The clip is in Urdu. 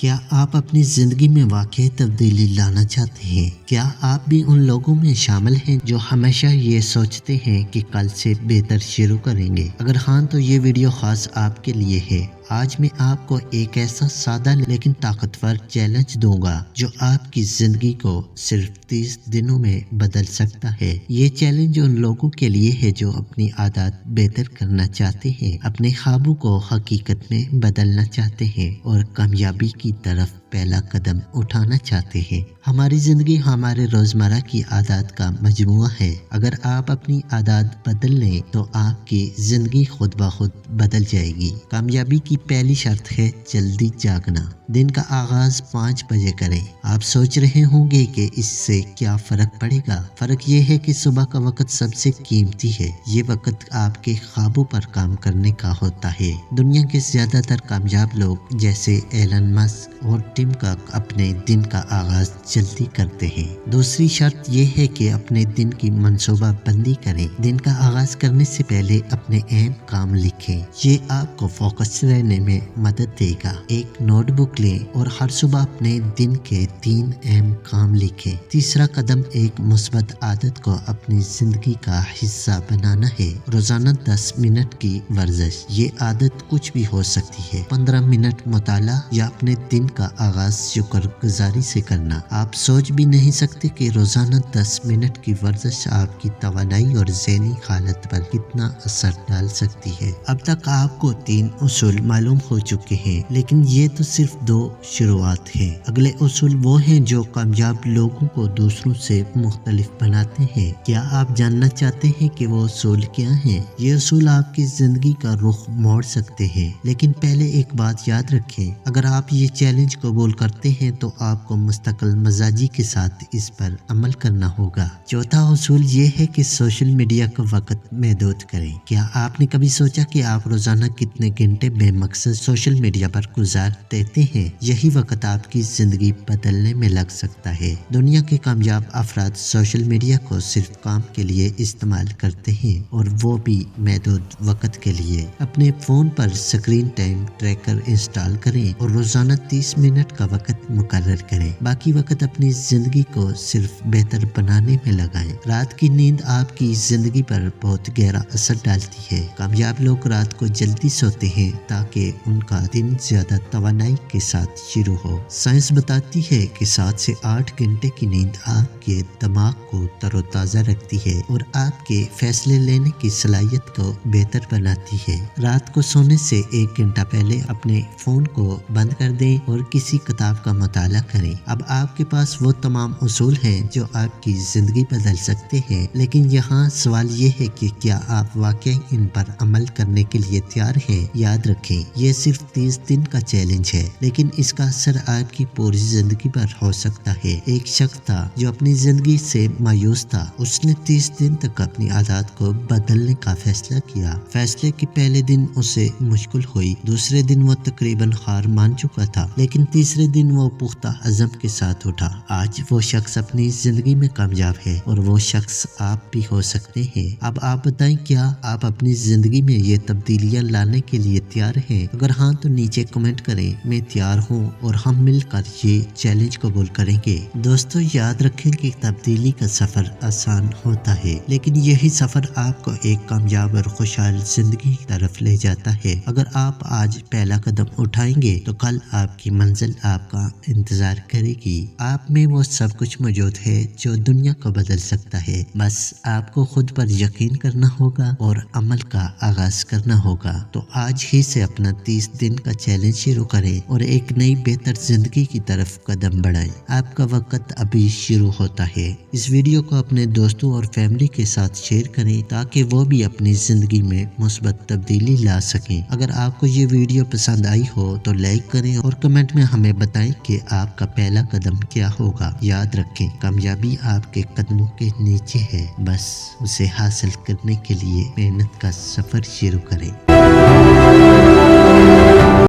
کیا آپ اپنی زندگی میں واقعی تبدیلی لانا چاہتے ہیں؟ کیا آپ بھی ان لوگوں میں شامل ہیں جو ہمیشہ یہ سوچتے ہیں کہ کل سے بہتر شروع کریں گے؟ اگر ہاں تو یہ ویڈیو خاص آپ کے لیے ہے۔ آج میں آپ کو ایک ایسا سادہ لیکن طاقتور چیلنج دوں گا جو آپ کی زندگی کو صرف 30 دنوں میں بدل سکتا ہے۔ یہ چیلنج ان لوگوں کے لیے ہے جو اپنی عادات بہتر کرنا چاہتے ہیں، اپنے خوابوں کو حقیقت میں بدلنا چاہتے ہیں اور کامیابی کی طرف پہلا قدم اٹھانا چاہتے ہیں۔ ہماری زندگی ہمارے روزمرہ کی عادات کا مجموعہ ہے۔ اگر آپ اپنی عادات بدل لیں تو آپ کی زندگی خود بخود بدل جائے گی۔ کامیابی کی پہلی شرط ہے جلدی جاگنا۔ دن کا آغاز 5 بجے کریں۔ آپ سوچ رہے ہوں گے کہ اس سے کیا فرق پڑے گا؟ فرق یہ ہے کہ صبح کا وقت سب سے قیمتی ہے۔ یہ وقت آپ کے خوابوں پر کام کرنے کا ہوتا ہے۔ دنیا کے زیادہ تر کامیاب لوگ جیسے ایلن مسک اور ٹم کک اپنے دن کا آغاز جلدی کرتے ہیں۔ دوسری شرط یہ ہے کہ اپنے دن کی منصوبہ بندی کریں۔ دن کا آغاز کرنے سے پہلے اپنے اہم کام لکھیں۔ یہ آپ کو فوکس رہنے میں مدد دے گا۔ ایک نوٹ بک لیں اور ہر صبح اپنے دن کے 3 اہم کام لکھیں۔ تیسرا قدم ایک مثبت عادت کو اپنی زندگی کا حصہ بنانا ہے۔ روزانہ 10 منٹ کی ورزش۔ یہ عادت کچھ بھی ہو سکتی ہے۔ 15 منٹ مطالعہ یا اپنے دن کا آغاز شکر گزاری سے کرنا۔ آپ سوچ بھی نہیں سکتے کہ روزانہ 10 منٹ کی ورزش آپ کی توانائی اور ذہنی حالت پر کتنا اثر ڈال سکتی ہے۔ اب تک آپ کو 3 اصول معلوم ہو چکے ہیں، لیکن یہ تو صرف 2 شروعات ہیں۔ اگلے اصول وہ ہیں جو کامیاب لوگوں کو دوسروں سے مختلف بناتے ہیں۔ کیا آپ جاننا چاہتے ہیں کہ وہ اصول کیا ہیں؟ یہ اصول آپ کی زندگی کا رخ موڑ سکتے ہیں، لیکن پہلے ایک بات یاد رکھیں، اگر آپ یہ چیلنج قبول کرتے ہیں تو آپ کو مستقل مزاجی کے ساتھ اس پر عمل کرنا ہوگا۔ چوتھا اصول یہ ہے کہ سوشل میڈیا کا وقت محدود کریں۔ کیا آپ نے کبھی سوچا کہ آپ روزانہ کتنے گھنٹے بے مقصد سوشل میڈیا پر گزار دیتے ہیں؟ یہی وقت آپ کی زندگی بدلنے میں لگ سکتا ہے۔ دنیا کے کامیاب افراد سوشل میڈیا کو صرف کام کے لیے استعمال کرتے ہیں، اور وہ بھی محدود وقت کے لیے۔ اپنے فون پر اسکرین ٹائم ٹریکر انسٹال کریں اور روزانہ 30 منٹ کا وقت مقرر کریں۔ باقی وقت اپنی زندگی کو صرف بہتر بنانے میں لگائیں۔ رات کی نیند آپ کی زندگی پر بہت گہرا اثر ڈالتی ہے۔ کامیاب لوگ رات کو جلدی سوتے ہیں تاکہ ان کا دن زیادہ توانائی کے ساتھ شروع ہو۔ سائنس بتاتی ہے کہ 7 سے 8 گھنٹے کی نیند آپ کے دماغ کو تر و تازہ رکھتی ہے اور آپ کے فیصلے لینے کی صلاحیت کو بہتر بناتی ہے۔ رات کو سونے سے 1 گھنٹہ پہلے اپنے فون کو بند کر دیں اور کسی کتاب کا مطالعہ کریں۔ اب آپ کے پاس وہ تمام اصول ہیں جو آپ کی زندگی بدل سکتے ہیں، لیکن یہاں سوال یہ ہے کہ کیا آپ واقعی ان پر عمل کرنے کے لیے تیار ہیں؟ یاد رکھیں، یہ صرف 30 دن کا چیلنج ہے، لیکن اس کا اثر آپ کی پوری زندگی پر ہو سکتا ہے۔ ایک شخص تھا جو اپنی زندگی سے مایوس تھا۔ اس نے 30 دن تک اپنی عادات کو بدلنے کا فیصلہ کیا۔ فیصلے کے پہلے دن اسے مشکل ہوئی، دوسرے دن وہ تقریباً ہار مان چکا تھا، لیکن تیسرے دن وہ پختہ عزم کے ساتھ اٹھا۔ آج وہ شخص اپنی زندگی میں کامیاب ہے، اور وہ شخص آپ بھی ہو سکتے ہیں۔ اب آپ بتائیں، کیا آپ اپنی زندگی میں یہ تبدیلیاں لانے کے لیے تیار ہیں؟ اگر ہاں تو نیچے کمنٹ کریں، میں تیار ہوں، اور ہم مل کر یہ چیلنج قبول کریں گے۔ دوستو، یاد رکھیں کہ تبدیلی کا سفر آسان ہوتا ہے، لیکن یہی سفر آپ کو ایک کامیاب اور خوشحال زندگی کی طرف لے جاتا ہے۔ اگر آپ آج پہلا قدم اٹھائیں گے تو کل آپ کی منزل آپ کا انتظار کرے گی۔ آپ میں وہ سب کچھ موجود ہے جو دنیا کو بدل سکتا ہے۔ بس آپ کو خود پر یقین کرنا ہوگا اور عمل کا آغاز کرنا ہوگا۔ تو آج ہی سے اپنا 30 دن کا چیلنج شروع کریں اور ایک نئی بہتر زندگی کی طرف قدم بڑھائیں۔ آپ کا وقت ابھی شروع ہوتا ہے۔ اس ویڈیو کو اپنے دوستوں اور فیملی کے ساتھ شیئر کریں تاکہ وہ بھی اپنی زندگی میں مثبت تبدیلی لا سکیں۔ اگر آپ کو یہ ویڈیو پسند آئی ہو تو لائک کریں اور کمنٹ میں ہمیں بتائیں کہ آپ کا پہلا قدم کیا ہوگا۔ یاد رکھیں، کامیابی آپ کے قدموں کے نیچے ہے، بس اسے حاصل کرنے کے لیے محنت کا سفر شروع کریں۔